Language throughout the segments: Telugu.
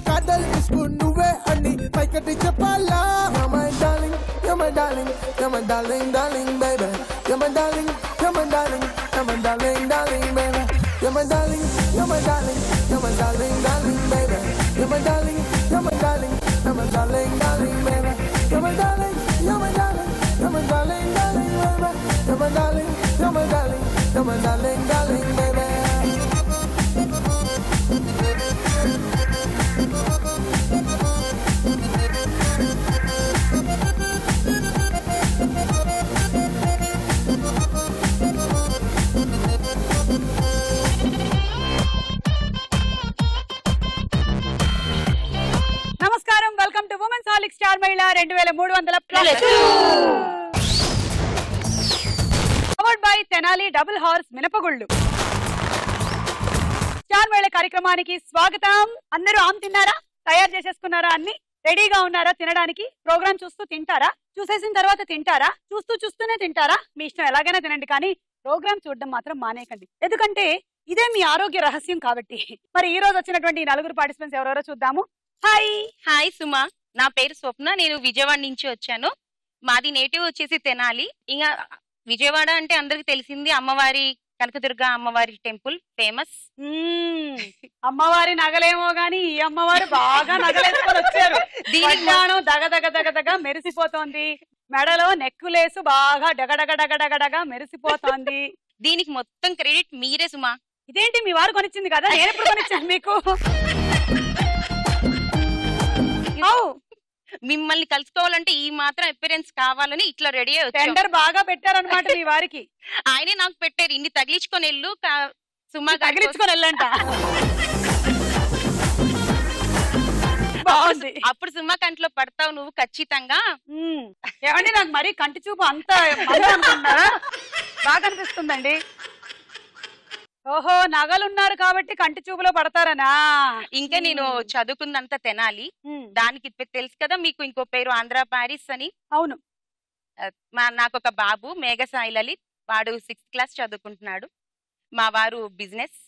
కాదల్ ఇస్కు నువ్వే అని పైకటి చెప్పాలా You're my darling, you're my darling, you're my darling, darling baby You're my darling, you're my darling, you're my darling, darling baby You're my darling, you're my darling, you're my darling, darling baby You're my darling, you're my darling, you're my darling, darling baby You're my darling, you're my darling, you're my darling, darling baby You're my darling, you're my darling, you're my darling, darling baby నమస్కారం welcome to women's holic star మహిళ 2300 plus powered by Tenali double horse మినపగుళ్ళు స్టార్ మహిళ కార్యక్రమానికి స్వాగతం. అందరూ ఆమ్ తిన్నారా? తయారు చేసేసుకున్నారా? అన్ని రెడీగా ఉన్నారా తినడానికి? ప్రోగ్రామ్ చూస్తూ తింటారా? చూసేసిన తర్వాత తింటారా? చూస్తూనే తింటారా? మీ ఇష్టం, ఎలాగైనా తినండి, కానీ ప్రోగ్రామ్ చూడడం మాత్రం మానేయకండి, ఎందుకంటే ఇదే మీ ఆరోగ్య రహస్యం కాబట్టి. మరి ఈ రోజు వచ్చినటువంటి నలుగురు పార్టిసిపెంట్స్ ఎవరెవరో చూద్దాము. హాయ్ సుమా, నా పేరు స్వప్న, నేను విజయవాడ నుంచి వచ్చాను. మాది నేటివ్ వచ్చేసి తెనాలి. ఇంకా విజయవాడ అంటే అందరికి తెలిసింది అమ్మవారి కనకదుర్గ అమ్మవారి టెంపుల్ ఫేమస్. అమ్మవారి నగలేమో గాని ఈ అమ్మవారు బాగా నగలేసుకొని వచ్చారు. దీనిలో దగ దగ దగ దగ మెరిసిపోతోంది. మెడలో నెక్కులేసు బాగా డగడగడగడగడగా మెరిసిపోతోంది. దీనికి మొత్తం క్రెడిట్ మీరే సుమా. ఇదేంటి మీ వారు కొనిచ్చింది కదా, నేను ఎప్పుడు కొనిచ్చాను మీకు? మిమ్మల్ని కలుసుకోవాలంటే ఈ మాత్రం అపిరెన్స్ కావాలని ఇట్లా రెడీ అయ్యి టెండర్ బాగా పెట్టారనమాట మీ వారికి. ఆయనే నాకు పెట్టారు, ఇన్ని తగిలించుకొని వెళ్ళు సుమా, తగిలించుకొని వెళ్ళంట. బాగుంది. అప్పుడు సుమా కంట్లో పడతావు నువ్వు ఖచ్చితంగా. ఏమండి, నాకు మరీ కంటి చూపు అంత అనుకుంటున్నారా? బాగా అనిపిస్తుందండి. ఓహో, నగలున్నారు కాబట్టి కంటి చూపులో పడతారనా? ఇంకా నేను చదువుకుందంతా తెనాలి. దానికి తెలుసు కదా మీకు ఇంకో పేరు ఆంధ్ర ప్యారిస్ అని. అవును. నాకు ఒక బాబు మేఘసాయి లలిత్, వాడు 6th క్లాస్ చదువుకుంటున్నాడు. మా వారు బిజినెస్.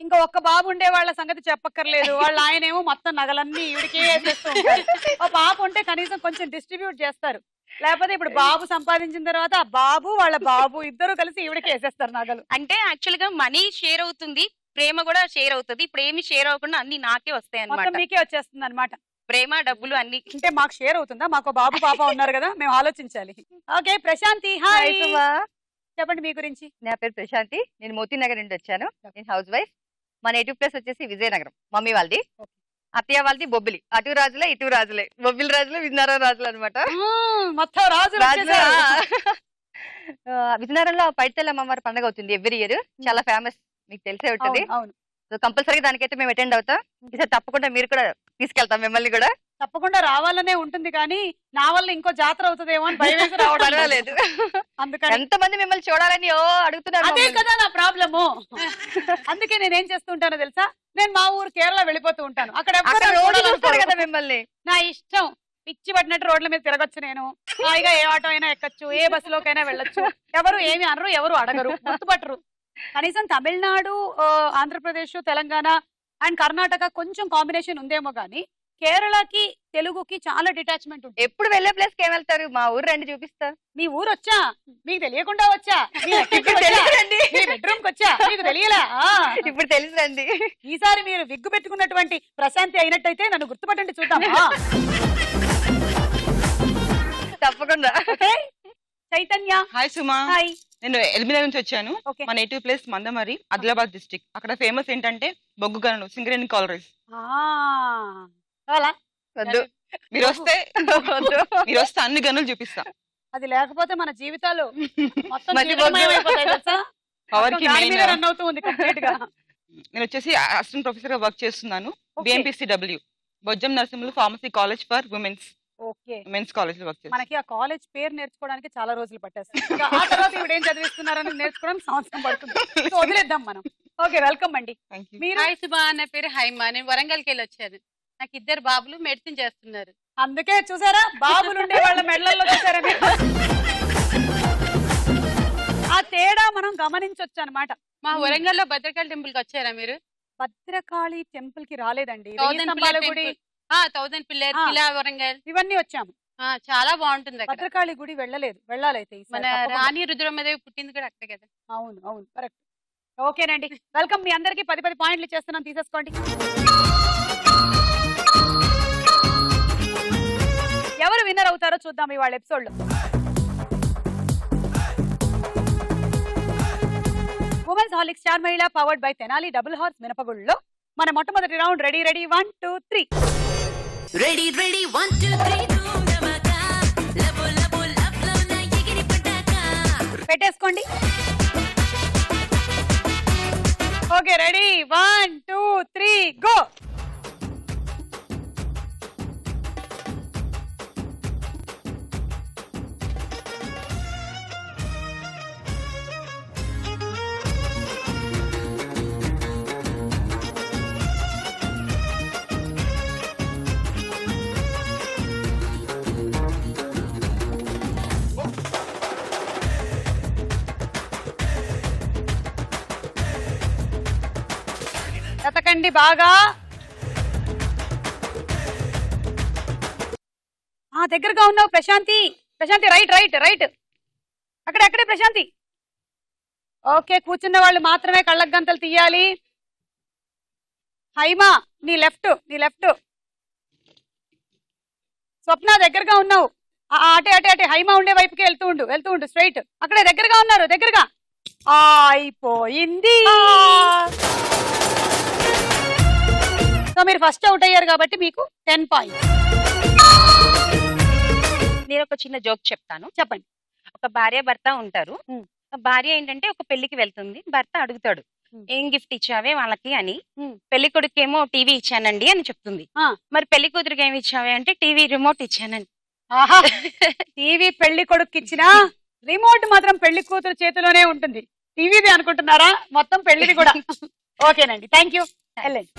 ఇంకా ఒక్క బాబు ఉండే వాళ్ళ సంగతి చెప్పక్కర్లేదు. వాళ్ళ ఆయనేమో మొత్తం నగలన్నీ ఈవిడికే వేసేస్తూ ఉంటారు. ఓ పాప ఉంటే కనీసం కొంచెం డిస్ట్రిబ్యూట్ చేస్తారు. లేకపోతే ఇప్పుడు బాబు సంపాదించిన తర్వాత ఆ బాబు వాళ్ళ బాబు ఇద్దరు కలిసి ఈవిడికి వేసేస్తారు నగలు. అంటే యాక్చువల్ గా మనీ షేర్ అవుతుంది, ప్రేమ కూడా షేర్ అవుతుంది. ఇప్పుడు ఏమి షేర్ అవ్వకుండా అన్ని నాకే వస్తాయి అన్నమాట. మీకే వచ్చేస్తుంది అనమాట ప్రేమ డబ్బులు అన్ని. అంటే మాకు షేర్ అవుతుందా? మాకు బాబు పాప ఉన్నారు కదా, మేము ఆలోచించాలి. Okay, Prashanti hi. చెప్పండి మీ గురించి. నా పేరు ప్రశాంతి, నేను మోతీ నగర్ నుండి వచ్చాను. నేను హౌస్ వైఫ్. మా నేటివ్ ప్లేస్ వచ్చేసి విజయనగరం. మమ్మీ వాళ్ళది, అత్తయ్య వాళ్ళది బొబ్బిలి. అటు రాజులే ఇటు రాజులే, బొబ్బిలి రాజులే విజయనగరం రాజులు అనమాట. మొత్తం రాజు. విజయనగరంలో పైడితల్లి అమ్మవారి పండుగ అవుతుంది ఎవ్రీ ఇయర్, చాలా ఫేమస్, మీకు తెలిసే ఉంటుంది. సో కంపల్సరీ దానికైతే మేము అటెండ్ అవుతాం. ఈసారి తప్పకుండా మీరు కూడా తీసుకెళ్తాం మిమ్మల్ని కూడా. తప్పకుండా రావాలనే ఉంటుంది, కానీ నా వల్ల ఇంకో జాతర అవుతుందేమో అని భయం వేసి రావడం లేదు. అందుకని ఎంతమంది మిమ్మల్ని చూడాలని అడుగుతున్నారు. అదే కదా నా ప్రాబ్లము. అందుకే నేనేం చేస్తుంటానో తెలుసా, నేను మా ఊరు కేరళ వెళ్ళిపోతూ ఉంటాను. అక్కడ కదా మిమ్మల్ని. నా ఇష్టం, పిచ్చి పట్టినట్టు రోడ్ల మీద తిరగచ్చు. నేను హాయిగా ఏ ఆటో అయినా ఎక్కచ్చు, ఏ బస్సులోకైనా వెళ్ళొచ్చు. ఎవరు ఏమి అనరు, ఎవరు అడగరు, గుర్తుపట్టరు. కనీసం తమిళనాడు, ఆంధ్రప్రదేశ్, తెలంగాణ అండ్ కర్ణాటక కొంచెం కాంబినేషన్ ఉందేమో కానీ కేరళకి తెలుగుకి చాలా డిటాచ్మెంట్ ఉంటుంది. ఎప్పుడు వెళ్ళే ప్లేస్ కి ఏం వెళ్తారు? మా ఊరు రండి చూపిస్తా. మీ ఊరు వచ్చా? మీకు తెలియకుండా వచ్చా? బెడ్రూమ్ కి వచ్చా? మీకు తెలియలా? ఇప్పుడు తెలుసు రండి. ఈసారి మీరు విగ్గు పెట్టుకున్నటువంటి ప్రశాంతి అయినట్టయితే నన్ను గుర్తుపట్టండి, చూద్దామా? తప్పకుండా. చైతన్య హాయ్ సుమా. హాయ్. నేను ఎల్బినగర్ నుంచి వచ్చాను. మా native place Mandamarri, Adilabad district. అక్కడ ఫేమస్ ఏంటంటే బొగ్గు గనులు, సింగరేణి కాలరీస్. మీరు వస్తే అన్ని గనులు చూపిస్తా. అది లేకపోతే మన జీవితాలు రన్ అవుతూ ఉంది కంప్లీట్ గా. నేను వచ్చేసి అసిస్టెంట్ ప్రొఫెసర్ గా వర్క్ చేస్తున్నాను. BMPCW Bojjam Narasimhulu pharmacy college for womens. Mens college లో వర్క్ చేస్తాను. మనకి ఆ కాలేజ్ పేరు నేర్చుకోవడానికి చాలా రోజులు పట్టేస్తుంది. ఆ తర్వాత ఇప్పుడు ఏం చదివిస్తున్నారని నేర్చుకోవడానికి సంవత్సరం పడుతుంది. వదిలేద్దాం మనం. ఓకే, వెల్కమ్ అండి. మీరు? హాయ్ సుబా, నా పేరు హైమా, నేను వరంగల్కి వెళ్ళి వచ్చాను. నాకు 2 బాబులు మెడిసిన్ చేస్తున్నారు. అందుకే చూసారా, బాబులు ఉండే వాళ్ళ మెడలలో చూసారా ఆ తేడా మనం గమనించవచ్చు అనమాట. మా వరంగల్లో భద్రకాళి టెంపుల్ కి వచ్చారా మీరు? భద్రకాళి టెంపుల్ కి రాలేదండి. థౌసండ్ స్తంభాల గుడి థౌసండ్ పిల్లర్ ఆ. కిలా వరంగల్ ఇవన్నీ వచ్చాము. చాలా బాగుంటుంది అక్కడ. భద్రకాళి గుడి వెళ్ళలేదు, వెళ్ళాలైతే ఈసారి మన తప్పకుండా. రాణి రుద్రమదేవి పుట్టింది కూడా అక్కడే కదా. అవును అవును కరెక్ట్. ఓకేనండి, వెల్కమ్. మీ అందరికి 10 పాయింట్లు చేస్తున్నాం, తీసేసుకోండి. ఎవరు విన్నర్ అవుతారో చూద్దాం ఇవాళ ఎపిసోడ్ లో. ఉమెన్స్ హాలిక్ స్టార్ మహిళ powered by Tenali double horse మినపగుళ్ళలో మన మొట్టమొదటి రౌండ్. Ready ready 1 2 3. రెడీ రెడీ 1 2 3 లబో లబో లబ్ లో నా ఎగిరి పటాకా. పెట్టేసుకోండి. Okay ready 1 2 3 go. ఎతకండి బాగా. దగ్గరగా ఉన్నావు Prashanthi. Prashanthi right right right. అక్కడే ప్రశాంతి. ఓకే, కూర్చున్న వాళ్ళు మాత్రమే కళ్ళకు గంతలు తీయాలి. హైమా నీ లెఫ్ట్, నీ లెఫ్ట్. స్వప్న దగ్గరగా ఉన్నావు. అటే అటే అటే హైమా ఉండే వైపుకి వెళ్తూ ఉండు స్ట్రైట్. అక్కడే దగ్గరగా ఉన్నారు, దగ్గరగా. అయిపోయింది. సో మీరు ఫస్ట్ అవుట్ అయ్యారు కాబట్టి మీకు 10 పాయింట్స్. నేను ఒక చిన్న జోక్ చెప్తాను. చెప్పండి. ఒక భార్య భర్త ఉంటారు. భార్య ఏంటంటే ఒక పెళ్లికి వెళ్తుంది. భర్త అడుగుతాడు, ఏం గిఫ్ట్ ఇచ్చావే వాళ్ళకి అని. పెళ్లి కొడుకేమో టీవీ ఇచ్చానండి అని చెప్తుంది. మరి పెళ్లి కూతురికి ఏమి ఇచ్చావే అంటే టీవీ రిమోట్ ఇచ్చానండి. టీవీ పెళ్లి కొడుకు ఇచ్చినా రిమోట్ మాత్రం పెళ్లి కూతురు చేతిలోనే ఉంటుంది. టీవీది అనుకుంటున్నారా? మొత్తం పెళ్లిది కూడా. ఓకేనండి, థ్యాంక్ యూ. వెళ్ళండి.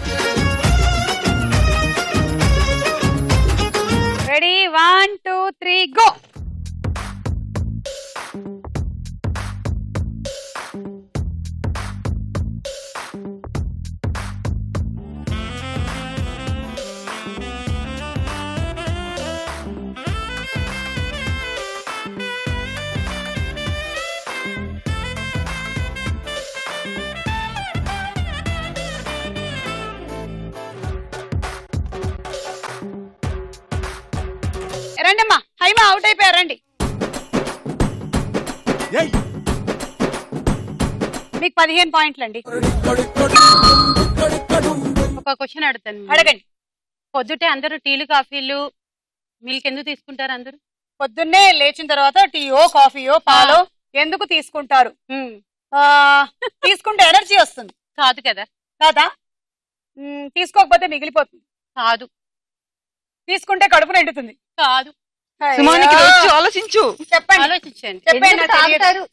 Ready 1 2 3 go. రండమ్మా, హైమా అవుట్ అయిపోయారండి. మీకు 15 పాయింట్లు అండి. ఒక క్వశ్చన్ అడుగుతాను, అడగండి. పొద్దుటే అందరూ టీలు కాఫీలు మిల్క్ ఎందుకు తీసుకుంటారు? అందరూ పొద్దున్నే లేచిన తర్వాత టీయో కాఫీయో పాలో ఎందుకు తీసుకుంటారు? తీసుకుంటే ఎనర్జీ వస్తుంది. కాదు కదా. కాదా? తీసుకోకపోతే మిగిలిపోతుంది. కాదు. తీసుకుంటే కడుపు నిండుతుంది. కాదు. సుమానికి ఆలోచించు. చెప్పండి, ఆలోచించండి. చెప్పండి.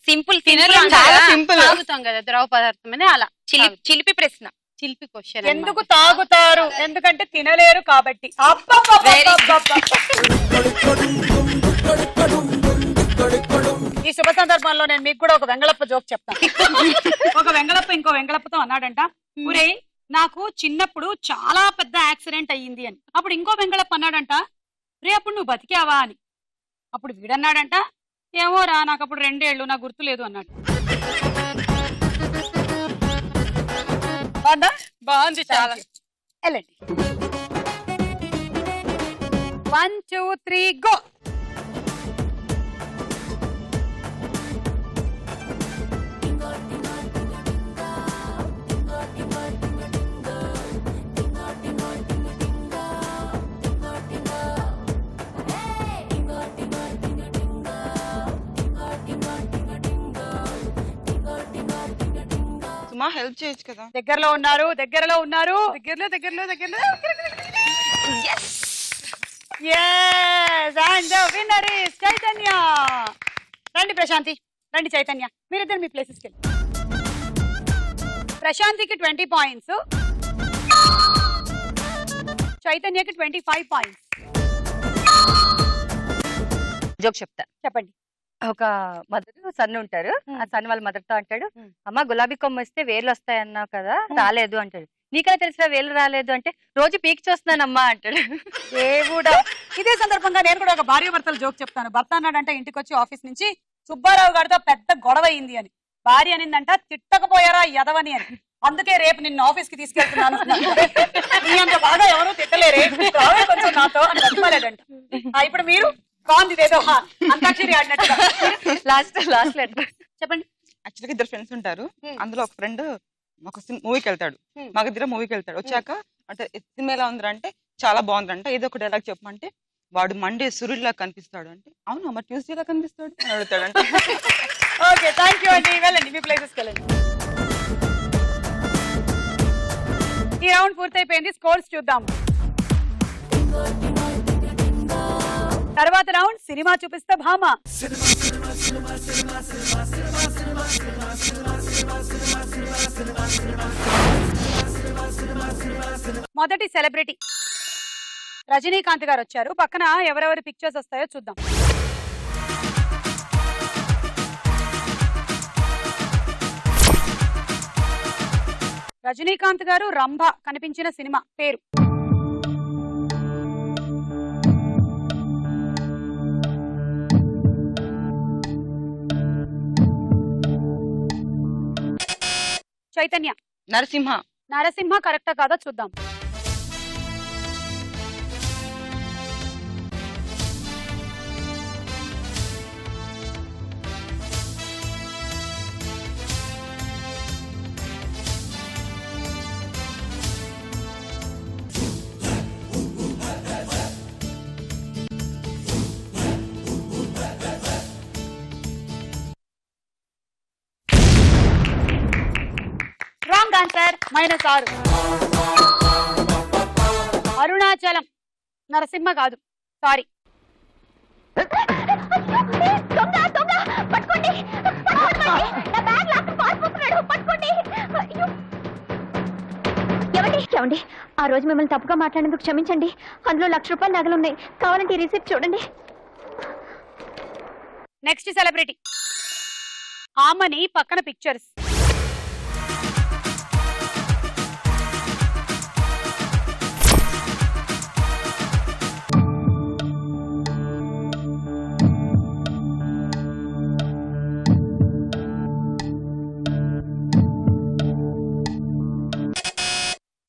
సింపుల్ చాలా సింపుల్. తాగుతాం కదా ద్రవ పదార్థం అని. అలా చిలిపి ప్రశ్న, చిలిపి క్వశ్చన్. ఎందుకు తాగుతారు? ఎందుకంటే తినలేరు కాబట్టి. ఈ శుభ సందర్భంలో నేను మీకు కూడా ఒక వెంగళప్ప జోక్ చెప్తాను. ఒక వెంగళప్ప ఇంకో వెంగళప్పతో అన్నాడంట, ఊరే నాకు చిన్నప్పుడు చాలా పెద్ద యాక్సిడెంట్ అయ్యింది అని. అప్పుడు ఇంకో వెంగళప్ప అన్నాడంట, రే అప్పుడు నువ్వు బతికావా అని. అప్పుడు వీడన్నాడంట, ఏమోరా నాకు అప్పుడు 2 ఏళ్ళు, నాకు గుర్తులేదు అన్నాడు. బాగుంది చాలా. వెళ్ళండి. 1 2 3 గో. సుమా హెల్ప్ చేయొచ్చు కదా. దగ్గరలో ఉన్నారు. దగ్గరలో Yes, and the winner is Chaitanya. రండి ప్రశాంతి, రండి చైతన్య, మీరిద్దరు మీ ప్లేసెస్కి వెళ్ళి. ప్రశాంతికి 20 పాయింట్స్, చైతన్యకి 25 పాయింట్స్. జోక్ చెప్తా. చెప్పండి. ఒక మదర్ సన్ ఉంటారు. ఆ సన్ వాళ్ళ మదర్ తో అంటాడు, అమ్మ గులాబీ కొమ్మ వస్తే వేర్లు వస్తాయి అన్నావు కదా, రాలేదు అంటాడు. నీకనే తెలిసిన వేలు రాలేదు అంటే రోజు పీక్ చూస్తున్నానమ్మా అంటాడు. దేవుడా. ఇదే సందర్భంగా నేను కూడా ఒక భార్య భర్తలు జోక్ చెప్తాను. భర్త అన్నాడంటే ఇంటికి వచ్చి ఆఫీస్ నుంచి సుబ్బారావు గారితో పెద్ద గొడవ అయింది అని. భార్య అనిందంట తిట్టకపోయారా యదవని అని. అందుకే రేపు నిన్ను ఆఫీస్ కి తీసుకెళ్తున్నాను. నీ అంత బాగా ఎవరు తిట్టలేరే, రావే కొంచెం నాతో అని బతిమాలేడంట. ఇప్పుడు మీరు బాగుంది ఏదో అంతాక్షరి ఆడినట్టుగా. లాస్ట్ లెటర్ చెప్పండి. యాక్చువల్గా ఇద్దరు ఫ్రెండ్స్ ఉంటారు. అందులో ఒక ఫ్రెండ్ ఒక మూవీకి వెళ్తాడు, మగ మూవీకి వెళ్తాడు. వచ్చాక అంటే సినిమా ఎలా ఉందంటే చాలా బాగుందంట, ఏదో ఒక డైలాగ్ చెప్పమంటే వాడు మండే సూర్యుడిలా కనిపిస్తాడు అంటే అవును మరి ట్యూస్డేలా కనిపిస్తాడు అని అడుగుతాడంట. ఓకే, థ్యాంక్ యూ అండి. వెళ్ళండి మీ ప్లేసెస్కి వెళ్ళండి. ఈ రౌండ్ పూర్తయిపోయింది. స్కోర్స్ చూద్దాం. తర్వాత రౌండ్ సినిమా చూపిస్తే భామ. మొదటి సెలబ్రిటీ రజనీకాంత్ గారు వచ్చారు. పక్కన ఎవరెవరి పిక్చర్స్ వస్తాయో చూద్దాం. రజనీకాంత్ గారు రంభ కనిపించిన సినిమా పేరు. చైతన్య. నరసింహ. నరసింహ కరెక్టా కాదో చూద్దాం. Wrong answer, -6. అరుణాచలం. నరసింహ కాదు, సారీ. ఏమండి, ఆ రోజు మిమ్మల్ని తప్పుగా మాట్లాడేందుకు క్షమించండి. అందులో ₹1,00,000 నగలున్నాయి, కావాలంటే రిసిప్ట్ చూడండి. నెక్స్ట్ సెలబ్రిటీ ఆమని పక్కన పిక్చర్స్.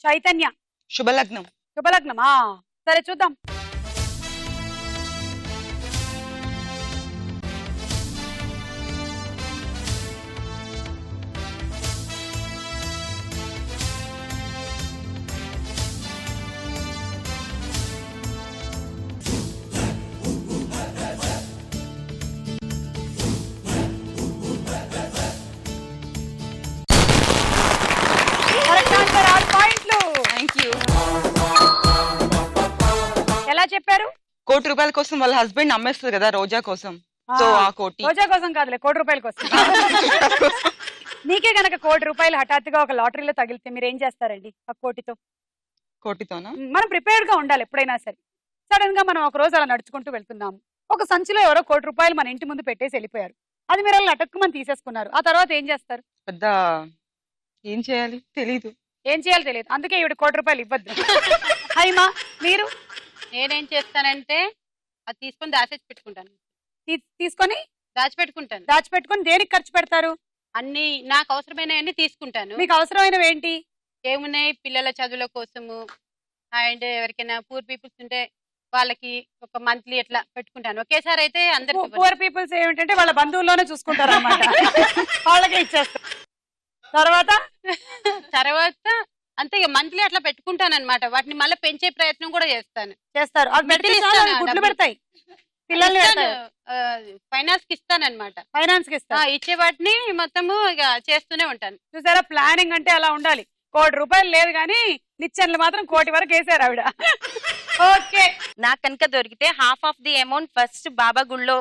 చైతన్య. శుభలగ్నం. శుభలగ్నమా, సరే చూద్దాం. ఎలా చెప్పారు? ₹1,00,00,000 కోసం వాళ్ళ హస్బెండ్ అమ్మేస్తారు కదా రోజా కోసం. సో ఆ కోటి రోజా కోసం కాదులే, ₹1,00,00,000 కోసం. నీకే గనక ₹1,00,00,000 హఠాత్తుగా ఒక లాటరీలో తగిలితే మీరు ఏం చేస్తారండి ఆ కోటితోనా? మనం ప్రిపేర్డ్ గా ఉండాలి ఎప్పుడైనా సరే. సడన్ గా మనం ఒక రోజు అలా నడుచుకుంటూ వెళ్తున్నాము, ఒక సంచిలో ఎవరో ₹1,00,00,000 మన ఇంటి ముందు పెట్టేసి వెళ్ళిపోయారు. అది మీరు అలా అటక్కుమని తీసేసుకున్నారు. ఆ తర్వాత ఏం చేస్తారు? పెద్ద ఏం చేయాలి తెలీదు. ఏం చేయాలో తెలియదు, అందుకే ఈవిడ ₹1,00,00,000 ఇవ్వద్దు. హైమా మీరు? నేనేం చేస్తానంటే అది తీసుకొని దాచేసి పెట్టుకుంటాను. తీసుకొని దాచిపెట్టుకొని దేనికి ఖర్చు పెడతారు? అన్ని నాకు అవసరమైనవన్నీ తీసుకుంటాను. మీకు అవసరమైనవి ఏంటి? ఏమున్నాయి, పిల్లల చదువుల కోసము అండ్ ఎవరికైనా పూర్ పీపుల్స్ ఉంటే వాళ్ళకి ఒక మంత్లీ ఎట్లా పెట్టుకుంటాను. ఒకేసారి అయితే అందరికి. పూర్ పీపుల్స్ ఏమిటంటే వాళ్ళ బంధువుల్లోనే చూసుకుంటారు అన్నమాట. వాళ్ళకే ఇచ్చేస్తారు. తర్వాత అంతే ఇక మంత్లీ అట్లా పెట్టుకుంటాను అనమాట. వాటిని మళ్ళీ పెంచే ప్రయత్నం కూడా చేస్తారు. గుడ్లు పెడతాయి, పిల్లల్ని ఫైనాన్స్ కి ఇస్తానన్నమాట. ఫైనాన్స్ కి ఇచ్చే వాటిని మొత్తము ఇక చేస్తూనే ఉంటాను. చూసారా, ప్లానింగ్ అంటే అలా ఉండాలి. ₹1,00,00,000 లేదు కానీ నిచ్చెనలు మాత్రం 1,00,00,000 వరకు వేసారు ఆవిడ. ఓకే, నాకు కనుక దొరికితే ½ of the amount first Baba గుళ్ళో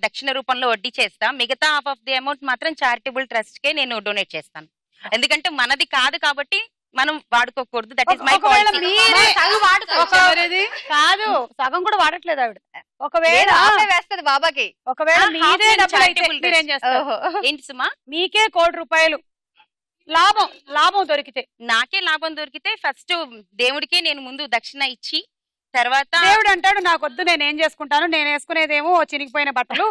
దక్షిణ రూపంలో వడ్డీ చేస్తా, మిగతా ½ ఆఫ్ ది అమౌంట్ మాత్రం చారిటబుల్ ట్రస్ట్ కే నేను డొనేట్ చేస్తాను. ఎందుకంటే మనది కాదు కాబట్టి మనం వాడుకోకూడదు. That is my policy. కాదు, సగం కూడా వాడట్లేదు ఆవిడ. ఒకవేళ వేస్తుంది బాబాకి, ఒకవేళ మీదే డబ్బులు అయితే మీరేం చేస్తారు? ఏంటి సుమా? మీకే ₹1,00,00,000 లాభం లాభం దొరికితే నాకే లాభం దొరికితే ఫస్ట్ దేవుడికే నేను ముందు దక్షిణ ఇచ్చి తర్వాత దేవుడు అంటాడు నాకొద్దు నేను ఏం చేసుకుంటాను నేను వేసుకునేదేమో చినిగిపోయిన బట్టలు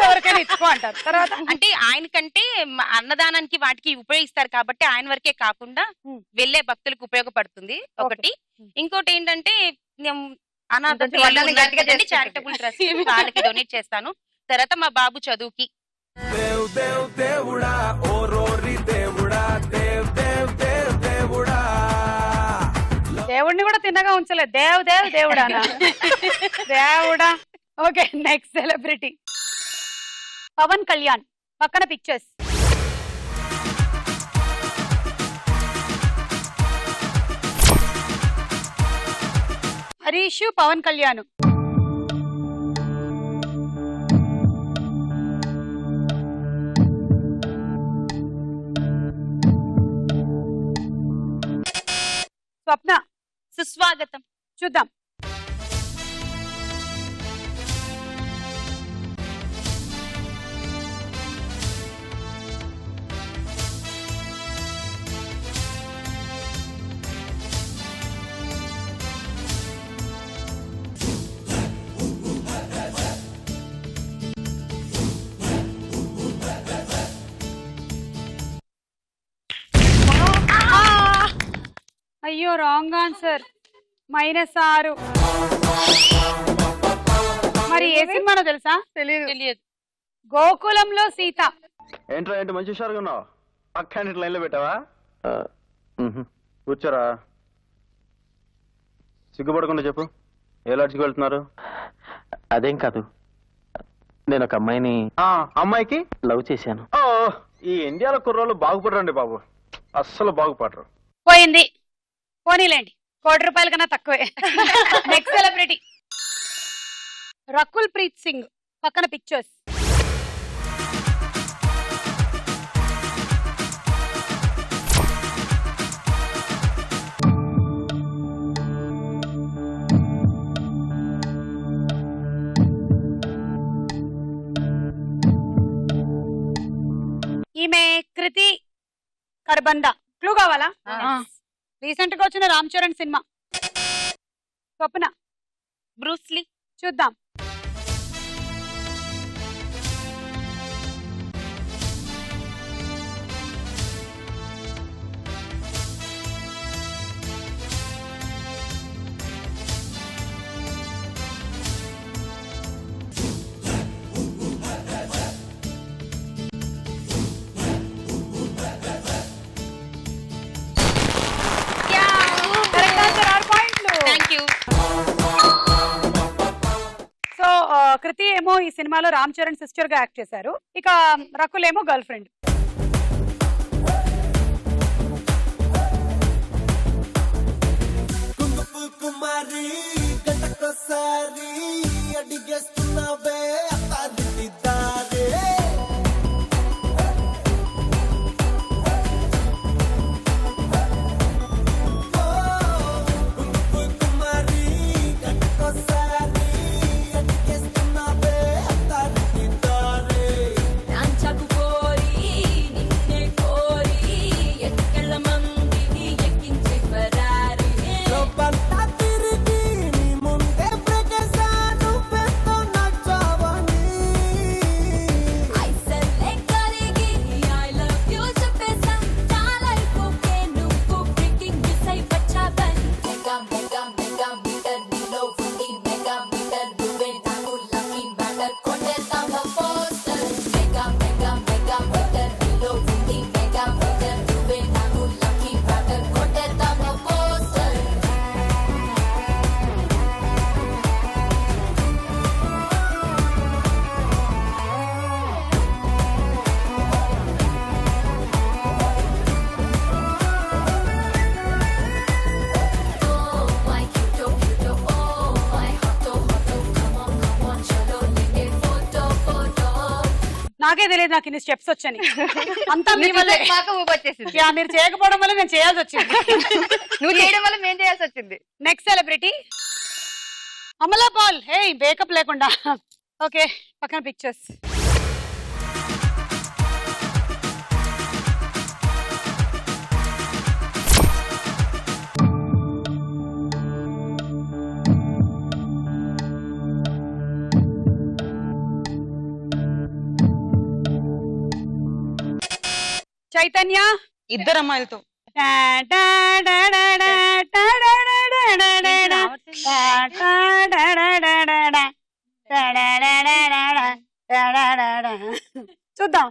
ఎవరికైనా ఇచ్చుకో అంటారు. తర్వాత అంటే ఆయన కంటే అన్నదానానికి వాటికి ఉపయోగిస్తారు కాబట్టి ఆయన వరకే కాకుండా వెళ్ళే భక్తులకు ఉపయోగపడుతుంది ఒకటి. ఇంకోటి ఏంటంటే నేను అనాథ చారిటబుల్ ట్రస్ట్ వాళ్ళకి డొనేట్ చేస్తాను. తర్వాత మా బాబు చదువుకి. దేవ్ దేవ్ దేవుడా ఓ రోరి దేవుడా దేవ్ దేవ్ దేవ్ దేవుడా. దేవుడిని కూడా తిన్నగా ఉంచలేదు. దేవ్ దేవ్ దేవుడా దేవుడా. Okay next celebrity Pawan Kalyan. పక్కన పిక్చర్స్. హరీష్ పవన్ కళ్యాణ్. స్వప్న సుస్వాగతం. చూద్దాం. అయ్యో రాంగ్ ఆన్సర్. -6. మరి ఏ సినిమానో తెలుసా? తెలియదు. గోకులంలో సీత. ఏంట్రా ఏంటి మంచి హుషారుగా ఉన్నావు? పక్క లైన్ లో పెట్టావా? కూర్చోరా. సిగ్గుపడకుండా చెప్పు, ఏ లాడ్జ్కి వెళ్తున్నారు? అదేం కాదు, నేను ఒక అమ్మాయిని అమ్మాయికి లవ్ చేశాను. ఓ ఈ ఇండియాలో కుర్రోళ్ళు బాగుపడరండి బాబు, అస్సలు బాగుపడరు. పోయింది. పోనీలేండి, ₹1,00,000 కన్నా తక్కువే. Next celebrity Rakul Preet Singh. పక్కన పిక్చర్స్. ఈమె కృతి కర్బంద. క్లూ కావాలా? రీసెంట్ గా వచ్చిన రామ్ చరణ్ సినిమా. స్వప్న. బ్రూస్లీ. చూద్దాం. సో కృతి ఏమో ఈ సినిమాలో రామ్ చరణ్ సిస్టర్ గా యాక్ట్ చేశారు. ఇక రకుల్ ఏమో గర్ల్ ఫ్రెండ్. కుమారి గంటకోసారి అడిగేస్తున్నావే అత్తారింటిదారే. కుమారి గంటకోసారి అడిగేస్తున్నావే అత్తారింటిదారే. నాంచకు కోరి నిన్నే కోరి ఎక్కల మందిని ఎక్కించే ఫరారి. లోపంతా తిరిగి నీ ముందే ప్రగసాను పెద్ద నచ్చావని. ఐసలే కరిగి ఐ లవ్ యూ చెప్పేసా చాలా అయిపోకే నువ్వు బ్రేకింగ్ మిస్ అయి వచ్చావని. మెగా మెగా మెగా మీటర్ నీలో ఉంది మెగా మీటర్ నువ్వే నాకు లక్కీ మ్యాటర్ కొట్టేద్దామా poster. Mega mega mega meter నీలో ఉంది మెగా మీటర్ నువ్వే నాకు లక్కీ మ్యాటర్ కొట్టేద్దామా poster. Oh my cute cute oh my hot come on chalo lenge photo photo. నాకే తెలియదు నాకు ఇన్ని స్టెప్స్ వచ్చని. అంతా మీ వల్లే. మాకు ఊపు వచ్చేసింది. యా, మీరు చేయకపోవడం వల్ల నేను చేయాల్సి వచ్చింది. నువ్వు చేయడం వల్ల మేము చేయాల్సి వచ్చింది. Next celebrity Amala Paul. Hey makeup లేకుండా. ఓకే పక్కన పిక్చర్స్. చైతన్య ఇద్దరు అమ్మాయిలతో చూద్దాం.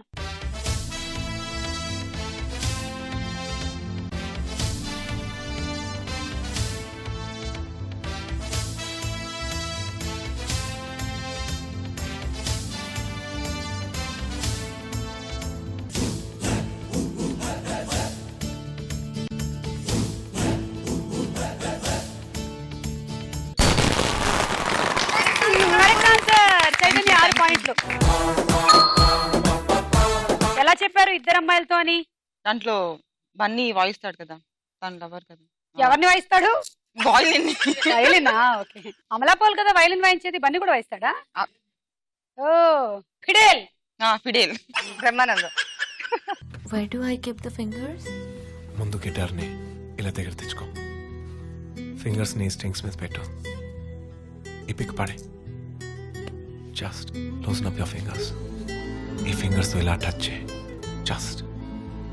చైతన్య 6 పాయింట్లు. ఎలా చెప్పారు ఇద్దరు అమ్మాయిలతో అని? దాంట్లో బన్నీ వాయిస్తాడు కదా, తను లవర్ కదా. ఎవరిని వాయిస్తాడు? వాయిలిన్. వైలినా? ఓకే. అమలాపాల్ కదా వైలిన్ వాయించేది, బన్నీ కూడా వాయిస్తాడా? ఓ fiddle. Fiddle. Brahmanandam. Where do I keep the fingers? ముందు గిటార్ని ఇలా దగ్గర తెచ్చుకో, ఫింగర్స్ ని స్ట్రింగ్స్ మీద పెట్టు, ఈ పిక్ పడే, just loosen up your fingers. ఈ ఫింగర్స్ తో ఇలా టచ్ చేయి, జస్ట్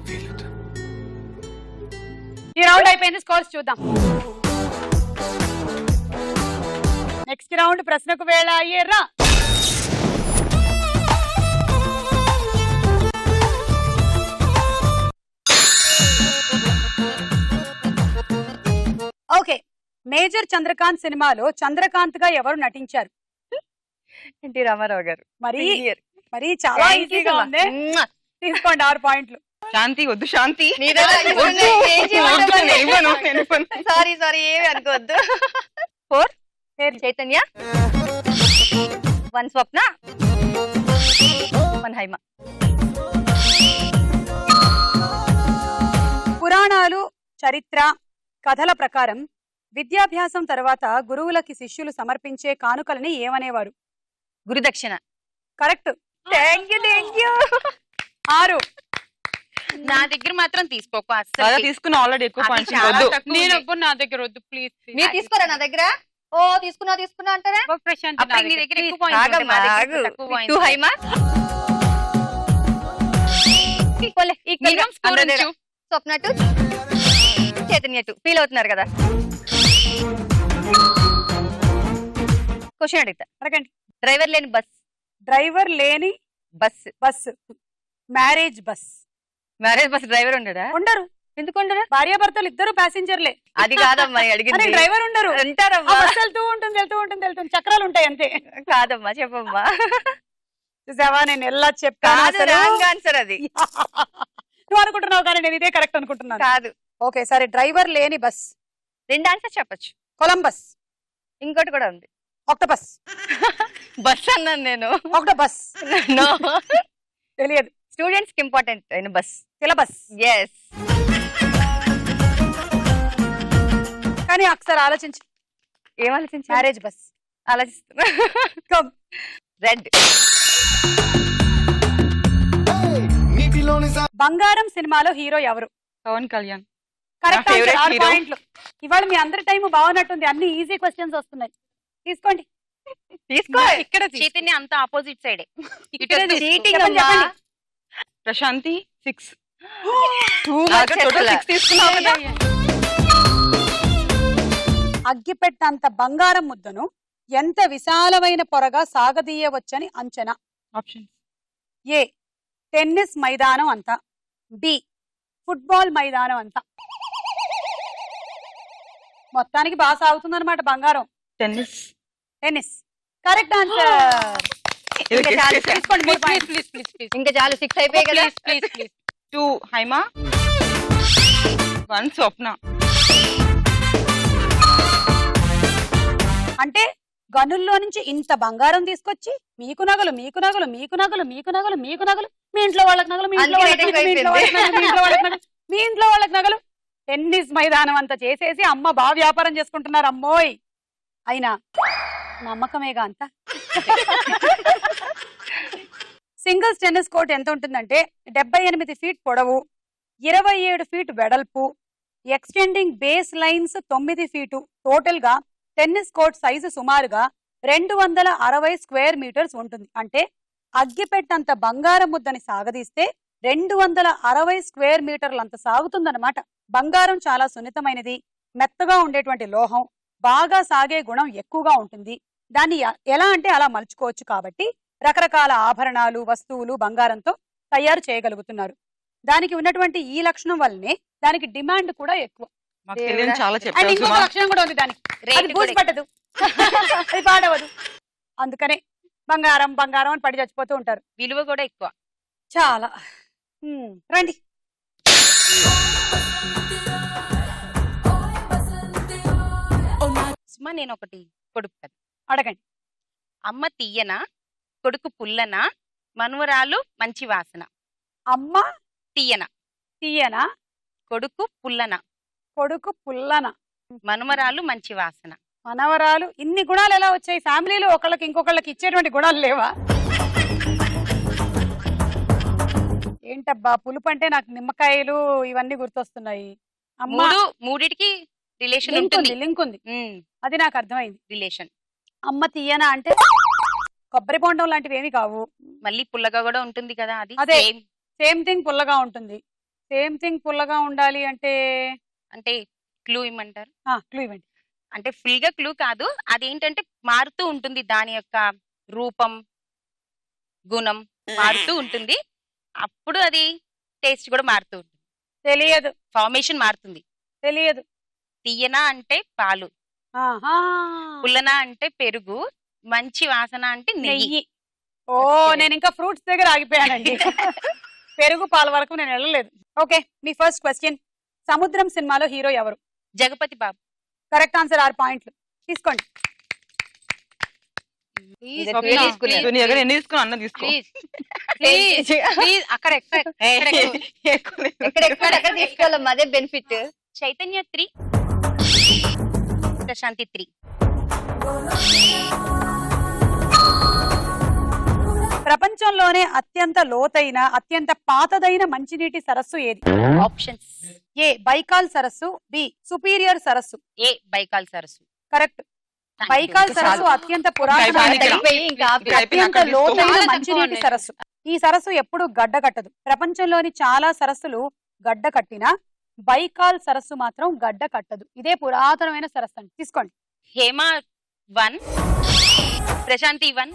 ఫీల్ ఇట్. ఈ రౌండ్ అయిపోయింది, స్కోర్స్ చూద్దాం. నెక్స్ట్ రౌండ్ ప్రశ్నకు వేళ అయ్యేర్రా. ఓకే, మేజర్ చంద్రకాంత్ సినిమాలో చంద్రకాంత్ గా ఎవరు నటించారు? ఎన్టీ రామారావు గారు. మరి చాలా ఈజీగా ఉంది. తీసుకోండి 6 పాయింట్లు. శాంతి వద్దు, శాంతి సారీ సారీ ఏమి అనుకోవద్దు. 4 చైతన్య, 1 స్వప్న, 1 హైమ. పురాణాలు, చరిత్ర, కథల ప్రకారం విద్యాభ్యాసం తర్వాత గురువులకి శిష్యులు సమర్పించే కానుకలని ఏమనేవారు? గురుదక్షిణ. కరెక్ట్. Thank you. 6. నా దగ్గర మాత్రం తీసుకోకు అసలు. తీసుకున్న ఆల్రెడీ ఎక్కువ పాయింట్స్. నా దగ్గర వద్దు ప్లీజ్. మీరు తీసుకోరా నా దగ్గర? ఓ తీసుకున్నా అంటారా? ప్రశాంత్ నీ దగ్గర ఎక్కువ పాయింట్స్. 2 హైమ. స్వప్న 2, చైతన్య 2. ఫీల్ అవుతున్నారు కదా? క్వశ్చన్ అడుగుతా. అడగండి. డ్రైవర్ లేని బస్. డ్రైవర్ లేని bus. Marriage bus. Marriage bus driver ఉండడా? ఉండరు. ఎందుకు ఉండరు? భార్యాభర్తలు ఇద్దరు ప్యాసింజర్లే. అది కాదమ్మా అడిగింది. డ్రైవర్ ఉండరు. అంటారమ్మా. వెళ్తూ ఉంటుంది, చక్రాలు ఉంటాయి అంతే. కాదమ్మా చెప్పమ్మా. చూసావా, నేను ఎలా చెప్పాను? రాంగ్ ఆన్సర్ అది. నువ్వు అనుకుంటున్నావు కానీ నేను ఇదే కరెక్ట్ అనుకుంటున్నాను. కాదు. ఓకే సరే, డ్రైవర్ లేని బస్. 2 ఆన్సర్ చెప్పచ్చు. కొలంబస్. ఇంకోటి కూడా ఉంది. ఆక్టోపస్. బస్ అన్నాను నేను. ఆక్టోపస్ తెలియదు. స్టూడెంట్స్ కి ఇంపార్టెంట్ అయిన బస్. సిలబస్. yes. కానీ ఒకసారి ఆలోచించు. ఏం ఆలోచించు? మ్యారేజ్ బస్ ఆలోచిస్తున్నా. రెడ్. బంగారం సినిమాలో హీరో ఎవరు? పవన్ కళ్యాణ్. Correct answer. 6 పాయింట్లు. ఇవాళ మీ అందరి టైం బాగున్నట్టుంది, అన్ని ఈజీ క్వశ్చన్స్ వస్తున్నాయి. తీసుకోండి. తీసుకో. ఇక్కడ చైతన్య అంత ఆపోజిట్ సైడ్. ప్రశాంతి 6. అగ్గిపెట్టంత బంగారం ముద్దను ఎంత విశాలమైన పొరగా సాగదీయవచ్చని అంచనా? ఆప్షన్. ఏ టెన్నిస్ మైదానం అంతా, బి ఫుట్బాల్ మైదానం అంతా. మొత్తానికి బాగా సాగుతుందన్నమాట బంగారం. Tennis correct answer. ఇంకా చాలు 6 అయిపోయాయి కదా. 2 హైమ, 1 స్వప్న. అంటే గనుల్లో నుంచి ఇంత బంగారం తీసుకొచ్చి మీకు నగలు మీ ఇంట్లో వాళ్ళకి నగలు, మీ ఇంట్లో వాళ్ళకి నగలు, టెన్నిస్ మైదానం అంతా చేసేసి అమ్మ బాగా వ్యాపారం చేసుకుంటున్నారు. అమ్మోయ్, అయినా నమ్మకమేగా అంత. సింగిల్స్ టెన్నిస్ కోర్ట్ ఎంత ఉంటుందంటే 78 ఫీట్ పొడవు, 27 ఫీట్ వెడల్పు, extending base lines 9 feet. Total గా టెన్నిస్ కోర్ట్ సైజు సుమారుగా 260 స్క్వేర్ మీటర్స్ ఉంటుంది. అంటే అగ్గిపెట్టంత బంగారం ముద్దని సాగదీస్తే 260 స్క్వేర్ మీటర్లంత సాగుతుందన్నమాట. బంగారం చాలా సున్నితమైనది, మెత్తగా ఉండేటువంటి లోహం, బాగా సాగే గుణం ఎక్కువగా ఉంటుంది. దాన్ని ఎలా అంటే అలా మలుచుకోవచ్చు కాబట్టి రకరకాల ఆభరణాలు, వస్తువులు బంగారంతో తయారు చేయగలుగుతున్నారు. దానికి ఉన్నటువంటి ఈ లక్షణం వల్లనే దానికి డిమాండ్ కూడా ఎక్కువ. మాకు తెలియని చాలా అండ్ చెప్పారు ఇంకొక సుమా. లక్షణం కూడా ఉంది దానికి, అది బూజు పట్టదు, అది పాడవదు. అందుకనే బంగారం బంగారం అని పడి చచ్చిపోతూ ఉంటారు. విలువ కూడా ఎక్కువ చాలా. రండి. సుమా నేను ఒకటి కొడుకు కదా అడగండి. అమ్మ తీయన, కొడుకు పుల్లన, మనువరాలు మంచి వాసన. అమ్మ తీయన, తీయన, కొడుకు పుల్లన, కొడుకు పుల్లన, మనుమరాలు మంచి వాసన. మనవరాలు. ఇన్ని గుణాలు ఎలా వచ్చాయి? ఫ్యామిలీలో ఒకళ్ళకి ఇంకొకళ్ళకి ఇచ్చేటువంటి గుణాలు లేవా? ఏంటబ్బా పులుపు అంటే నాకు నిమ్మకాయలు ఇవన్నీ గుర్తొస్తున్నాయి. అమ్మ మూడిటికి రిలేషన్ లింక్ ఉంటుంది. ఉంది, లింక్ ఉంది, అది నాకు అర్థమైంది. రిలేషన్. అమ్మ తీయన అంటే కొబ్బరి బొండం లాంటివి ఏమి కావు. మళ్ళీ పుల్లగా కూడా ఉంటుంది కదా, అది అదే same. సేమ్ థింగ్ పుల్లగా ఉంటుంది. సేమ్ థింగ్ పుల్లగా ఉండాలి అంటే అంటే క్లూ ఇమ్మంటారు? క్లూ ఇవ్వండి. అంటే ఫుల్ గా క్లూ కాదు, అదేంటంటే మారుతూ ఉంటుంది, దాని యొక్క రూపం గుణం మారుతూ ఉంటుంది. అప్పుడు అది టేస్ట్ కూడా మారుతూ ఉంటుంది. తెలియదు. ఫార్మేషన్ మారుతుంది. తెలియదు. తీయన అంటే పాలు, పుల్లన అంటే పెరుగు, మంచి వాసన అంటే నెయ్యి. ఓ నేను ఇంకా ఫ్రూట్స్ దగ్గర ఆగిపోయానండి. పెరుగు పాల వరకు నేను వెళ్ళలేదు. ఓకే, మీ ఫస్ట్ క్వశ్చన్. సముద్రం సినిమాలో హీరో ఎవరు? జగపతి బాబు. Correct answer. 6 పాయింట్లు తీసుకోండి. ఎన్ని తీసుకున్నా అన్న తీసుకో. అక్కడ ఎక్కడ తీసుకోవాలమ్మా, అదే బెనిఫిట్. చైతన్య 3, ప్రశాంతి 3. ప్రపంచంలోనే అత్యంత లోతైన అత్యంత పాతదైన మంచినీటి సరస్సు ఏది? ఆప్షన్స్. ఏ బైకాల్ సరస్సు, బి సుపీరియర్ సరస్సు. ఏ బైకాల్ సరస్సు. కరెక్ట్. బైకాల్ సరస్సు అత్యంత పురాతన అత్యంత లోతైన మంచినీటి సరస్సు. ఈ సరస్సు ఎప్పుడు గడ్డ కట్టదు. ప్రపంచంలోని చాలా సరస్సులు గడ్డ కట్టినా బైకాల్ సరస్సు మాత్రం గడ్డ కట్టదు. ఇదే పురాతనమైన సరస్సు అండి. తీసుకోండి. హేమ 1, ప్రశాంతి 1,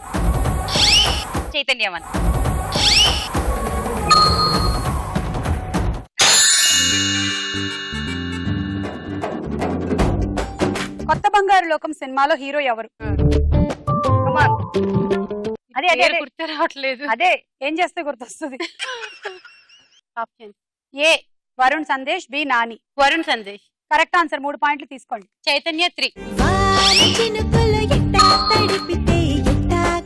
చైతన్య 1. కొత్త బంగారు లోకం సినిమాలో హీరో ఎవరు? అదే అదే గుర్తు రావట్లేదు. అదే ఏం చేస్తే గుర్తొస్తుంది? Option. A Varun Sandesh, B Nani. Varun Sandesh. Correct answer. 3 పాయింట్లు తీసుకోండి. చైతన్య 3.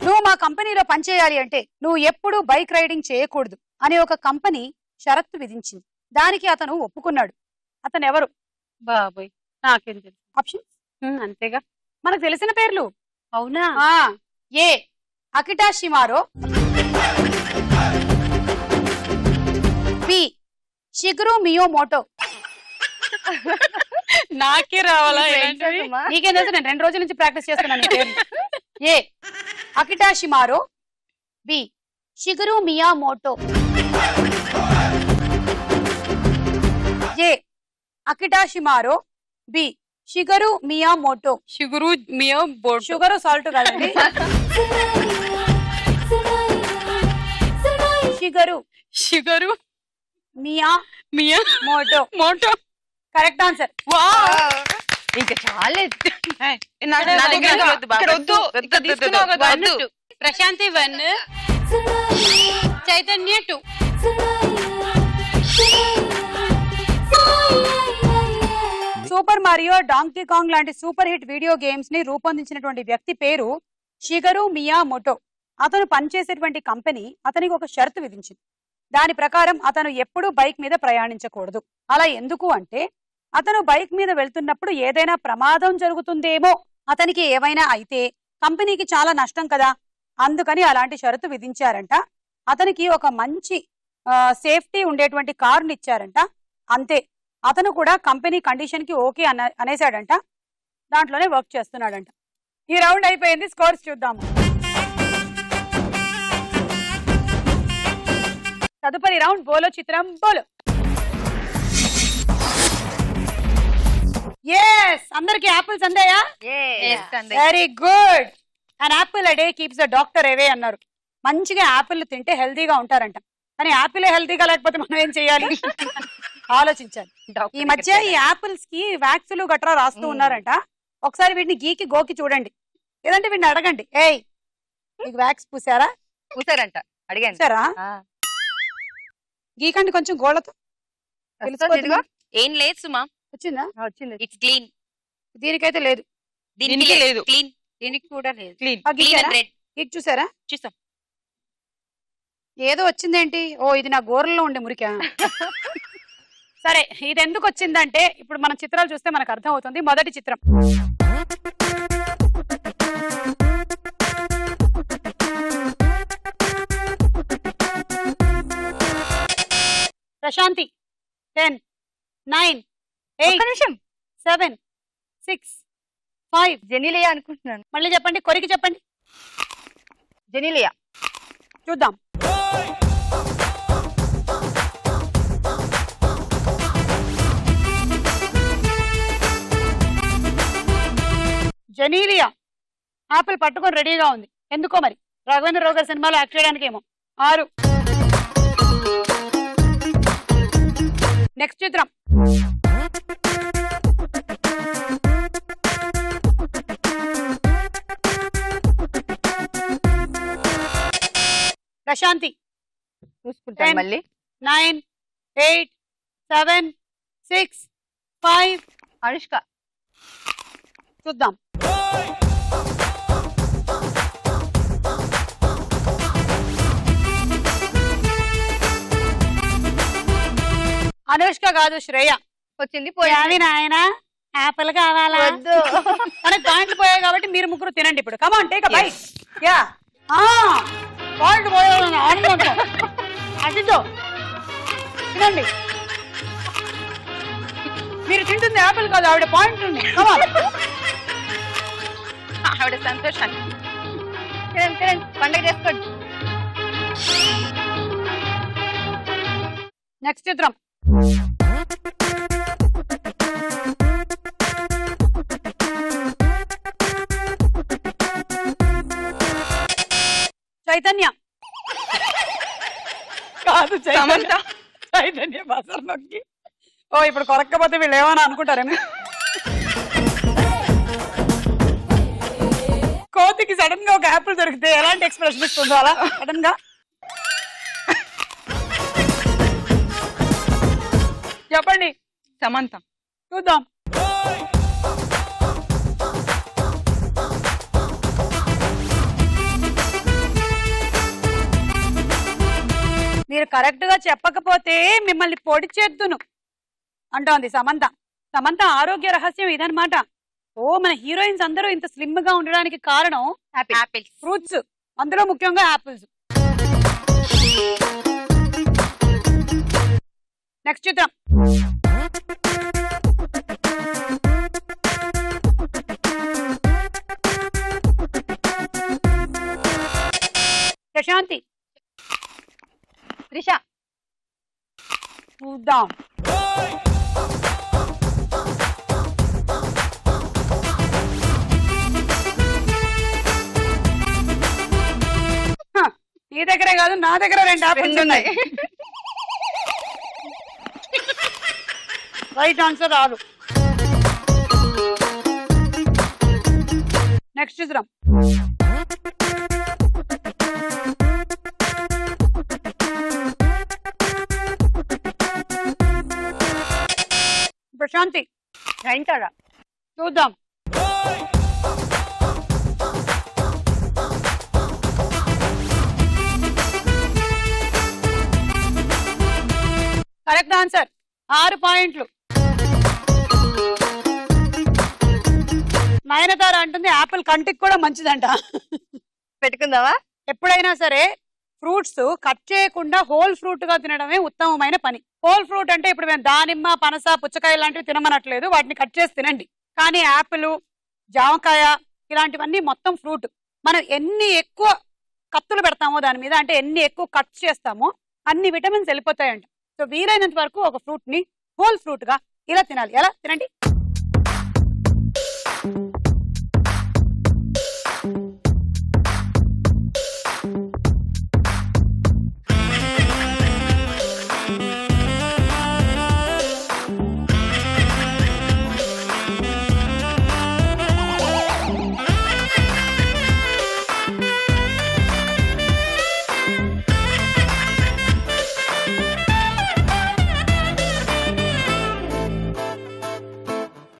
నువ్వు మా కంపెనీలో పనిచేయాలి అంటే నువ్వు ఎప్పుడూ బైక్ రైడింగ్ చేయకూడదు అని ఒక కంపెనీ షరత్తు విధించింది. దానికి అతను ఒప్పుకున్నాడు. అతను ఎవరు? బాబోయ్ నాకేం తెలుసు. ఆప్షన్ అంతేగా, మనకు తెలిసిన పేర్లు. అవునా? ఏ అకిటా షిమారో, బి షిగురు మియోమోటో. నాకే రావాలా? నీకేం తెలుసు? నేను 2 రోజుల నుంచి ప్రాక్టీస్ చేస్తున్నాను ఈ పేర్లు. A Akita Shimaro, B Shigeru Miyamoto. A Akita Shimaro, B Shigeru Miyamoto. Sugar Miyamoto. Sugar salt కాదండి. Shigeru Miyamoto. Correct answer. ఇంకా చాలే. Prashanti 1, Chaitanya 2. Super Mario, donkey Kong లాంటి సూపర్ హిట్ వీడియో గేమ్స్ ని రూపొందించినటువంటి వ్యక్తి పేరు షిగరు మియామోటో. అతను పనిచేసేటువంటి కంపెనీ అతనికి ఒక షరతు విధించింది. దాని ప్రకారం అతను ఎప్పుడూ బైక్ మీద ప్రయాణించకూడదు. అలా ఎందుకు అంటే అతను బైక్ మీద వెళ్తున్నప్పుడు ఏదైనా ప్రమాదం జరుగుతుందేమో, అతనికి ఏమైనా అయితే కంపెనీకి చాలా నష్టం కదా, అందుకని అలాంటి షరతు విధించారంట. అతనికి ఒక మంచి సేఫ్టీ ఉండేటువంటి కారుని ఇచ్చారంట. అంతే, అతను కూడా కంపెనీ కండిషన్ కి ఓకే అనేసాడంట. దాంట్లోనే వర్క్ చేస్తున్నాడంట. ఈ రౌండ్ అయిపోయింది. స్కోర్స్ చూద్దాము. తదుపరి రౌండ్ బోలో చిత్రం బోలో. ఎస్, అందరికి యాపిల్స్ అందాయా? Very good. And Apple a day keeps the doctor away అన్నారు. మంచిగా యాపిల్ తింటే హెల్తీగా ఉంటారంట. కానీ యాపిల్ హెల్తీగా లేకపోతే మనం ఏం చేయాలి? ఆలోచించాలి. ఈ మధ్య ఈ యాపిల్స్ కి వ్యాక్సులు గట్రా రాస్తూ ఉన్నారంట. ఒకసారి వీటిని గీకి గోకి చూడండి, లేదంటే వీటిని అడగండి, ఏయ్ మీకు వ్యాక్స్ పూసారా? పూసారంట, అడిగాను. పూసారా? గీకండి కొంచెం గోళ్ళతో. ఏం లేదు సుమా. వచ్చిందా? వచ్చింది. It's clean. దీనికైతే లేదు. దీనికి లేదు. క్లీన్. దీనికి కూడా లేదు. క్లీన్. గీక్ చూసారా? చూసాం. ఏదో వచ్చిందేంటి? ఓ ఇది నా గోరల్లో ఉండే మురికా. సరే, ఇది ఎందుకు వచ్చిందంటే ఇప్పుడు మన చిత్రాలు చూస్తే మనకు అర్థం అవుతుంది. మొదటి చిత్రం ప్రశాంతి. 10 9 8 7 6 5. జెనిలియా అనుకుంటున్నాను. మళ్ళీ చెప్పండి, కొరికి చెప్పండి. జెనిలియా. చూద్దాం. జెనీలియా. ఆపిల్ పట్టుకొని రెడీగా ఉంది. ఎందుకో మరి, రాఘవేంద్ర రావు గారి సినిమాలో యాక్ట్ చేయడానికి ఏమో. 6. నెక్స్ట్ చిత్రం ప్రశాంతి. చూసుకుంటాను మళ్ళీ. 9 8 7 6 5. అనుష్క. చూద్దాం. అనుష్క కాదు, శ్రేయ. వచ్చింది. నాయన యాపిల్ కావాలా? మనకి పాయింట్లు పోయాయి కాబట్టి మీరు ముగ్గురు తినండి ఇప్పుడు. Come on, take a bite. Yeah, point పోయాలని ఆనందంతో అదితో తినండి. మీరు తింటుంది యాపిల్ కాదు, ఆవిడ పాయింట్ ఉంది. కమాన్. ఆవిడ సంతోషాన్ని పండుగ చేసుకోండి. నెక్స్ట్ చిత్రం చైతన్య. కాదు, సమంత. చైతన్య బసర్ నొక్కి. ఓ ఇప్పుడు కొరక్కపోతే వీళ్ళు ఏమని అనుకుంటారేమో. కోతికి సడన్ గా ఒక యాపిల్ దొరికితే ఎలాంటి ఎక్స్ప్రెషన్ ఇస్తుందో అలా సడన్ గా. చెప్పండి. సమంత. చూద్దాం. మీరు కరెక్ట్ గా చెప్పకపోతే మిమ్మల్ని పొడి చేద్దును అంటోంది సమంత. సమంత ఆరోగ్య రహస్యం ఇదనమాట. ఓ మన హీరోయిన్స్ అందరూ ఇంత స్లిమ్ గా ఉండడానికి కారణం యాపిల్స్, ఫ్రూట్స్, అందులో ముఖ్యంగా యాపిల్స్. నెక్స్ట్ చిత్రం ప్రశాంతి. త్రిష. చూద్దాం. నీ దగ్గరే కాదు, నా దగ్గర 2 యాపిల్స్ ఉన్నాయి. రైట్ ఆన్సర్ రాదు. నెక్స్ట్ చిత్రం ప్రశాంతి. నయనతార. చూద్దాం. Correct answer. 6 పాయింట్లు. నయనతార అంటుంది యాపిల్ కంటికి కూడా మంచిదంట. పెట్టుకుందావా? ఎప్పుడైనా సరే ఫ్రూట్స్ కట్ చేయకుండా హోల్ ఫ్రూట్ గా తినడమే ఉత్తమమైన పని. హోల్ ఫ్రూట్ అంటే ఇప్పుడు మేము దానిమ్మ, పనస, పుచ్చకాయ లాంటివి తినమనట్లేదు, వాటిని కట్ చేసి తినండి. కానీ యాపిల్, జామకాయ ఇలాంటివన్నీ మొత్తం ఫ్రూట్. మనం ఎన్ని ఎక్కువ కత్తులు పెడతామో దాని మీద, అంటే ఎన్ని ఎక్కువ కట్ చేస్తామో అన్ని విటమిన్స్ వెళ్ళిపోతాయంట. సో వీలైనంత వరకు ఒక ఫ్రూట్ ని హోల్ ఫ్రూట్ గా ఇలా తినాలి. ఎలా తినండి.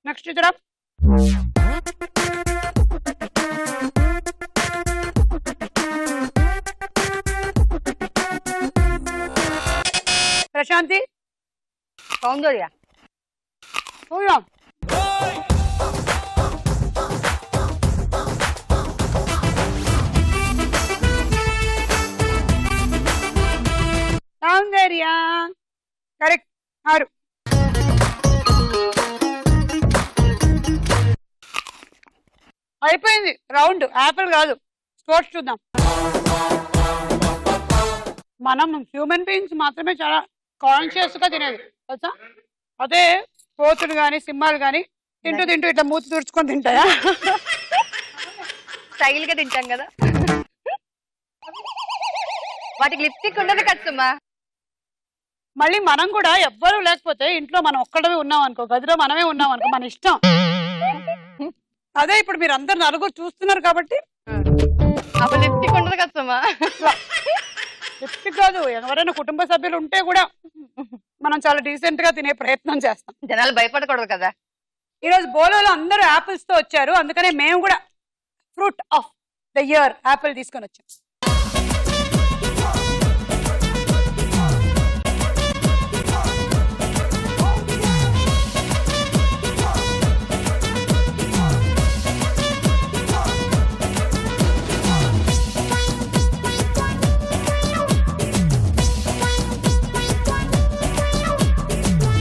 నెక్స్ట్ చూద్దాం. ప్రశాంతి, సౌందర్య, చూద్దాం. సౌందర్య కరెక్ట్. 6. అయిపోయింది రౌండ్. యాపిల్ కాదు, స్పోర్ట్స్ చూద్దాం. మనం హ్యూమన్ బీయింగ్స్ మాత్రమే చాలా కాన్షియస్ గా తినేది తెలుసా. అదే కోతులు కానీ సింహాలు కానీ తింటూ తింటూ ఇట్లా మూతి తుడుచుకొని తింటాయా? స్టైల్ గా తింటాం కదా. వాటికి లిప్స్టిక్ ఉండదు కదమ్మా. మళ్ళీ మనం కూడా ఎవ్వరూ లేకపోతే ఇంట్లో మనం ఒక్కడమే ఉన్నాం అనుకో, గదిలో మనమే ఉన్నాం అనుకో, మన ఇష్టం. అదే ఇప్పుడు మీరు అందరు నలుగురు చూస్తున్నారు కాబట్టి అప్పుడు లిప్స్టిక్ ఉండదు కదమ్మా. లిప్స్టిక్ కాదు, ఎవరైనా కుటుంబ సభ్యులు ఉంటే కూడా మనం చాలా డీసెంట్ గా తినే ప్రయత్నం చేస్తాం. జనాలు భయపడకూడదు కదా. ఈరోజు బోలోలో అందరూ యాపిల్స్ తో వచ్చారు, అందుకనే మేము కూడా fruit of the year Apple తీసుకొని వచ్చాం.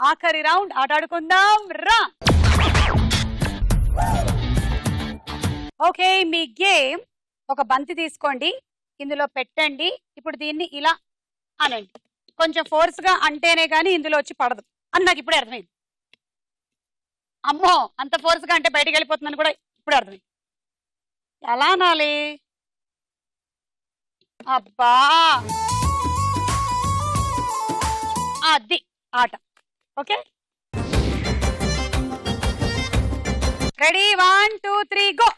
ఆఖరి రౌండ్ ఆటాడుకుందాం రా. ఓకే, మీ గేమ్ ఒక బంతి తీసుకోండి, ఇందులో పెట్టండి. ఇప్పుడు దీన్ని ఇలా అనండి. కొంచెం ఫోర్స్ గా అంటేనే గానీ ఇందులో వచ్చి పడదు అని నాకు ఇప్పుడే అర్థమైంది. అమ్మో, అంత ఫోర్స్ గా అంటే బయటికి వెళ్ళిపోతుందని కూడా ఇప్పుడే అర్థమైంది. ఎలా అనాలి? అబ్బా, అది ఆట. Okay, ready? 1 2 3 గో.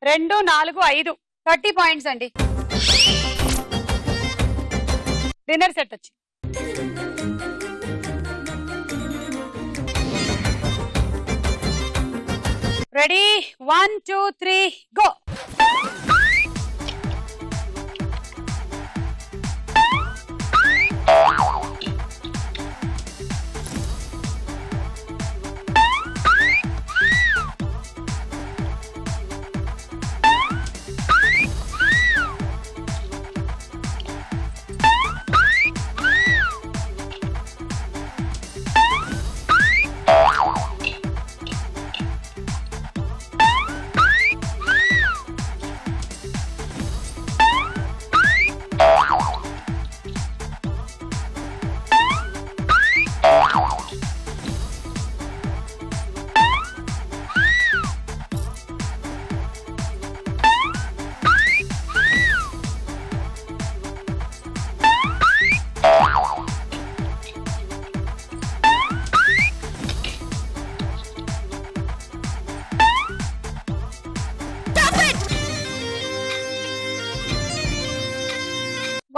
రెండు 4 5 30 పాయింట్స్ అండి. డిన్నర్ సెట్ వచ్చి ready? 1 2 3 go.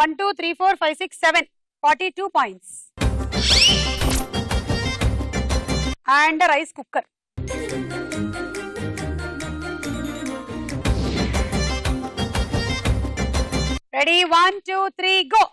1 2 3 4 5 6 7 42 points. And rice cooker. Ready 1 2 3 go.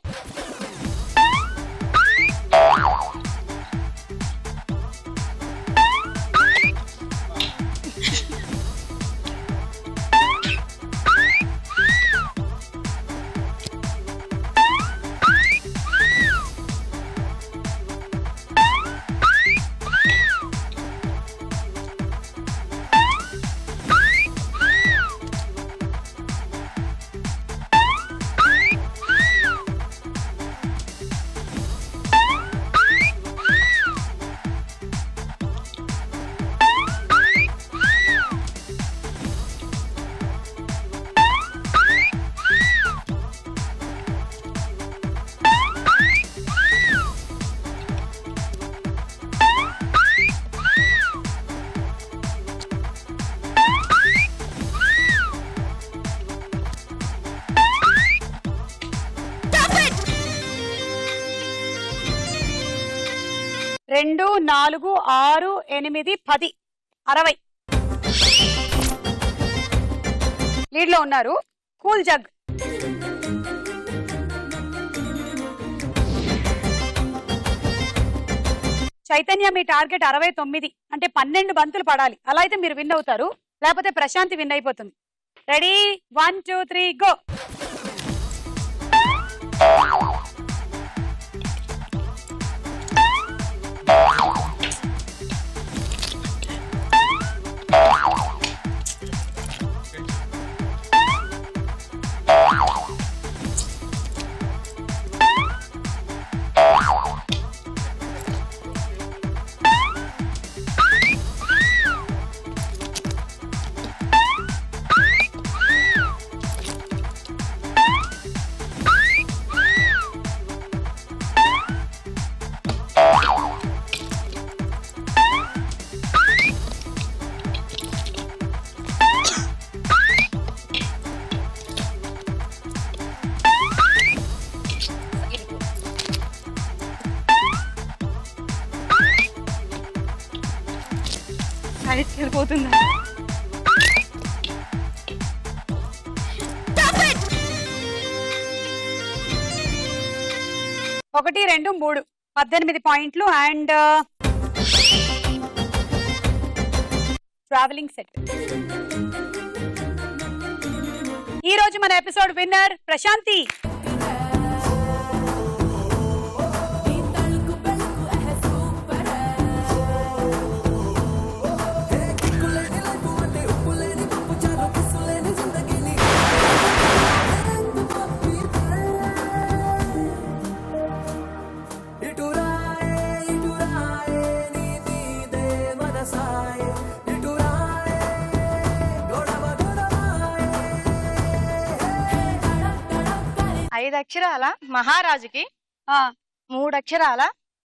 రెండు 4 6 8 10 60 లీడ్ లో ఉన్నారు. Cool jug. చైతన్య మీ టార్గెట్ 69 అంటే 12 బంతులు పడాలి. అలా అయితే మీరు విన్ అవుతారు, లేకపోతే ప్రశాంతి విన్ అయిపోతుంది. Ready 1 2 3 go. వెళ్ళిపోతుంది. 1 2 3 18 పాయింట్లు అండ్ ట్రావెలింగ్ సెట్. ఈ రోజు మన ఎపిసోడ్ విన్నర్ ప్రశాంతి. ఐదు అక్షరాల మహారాజుకి 3 అక్షరాల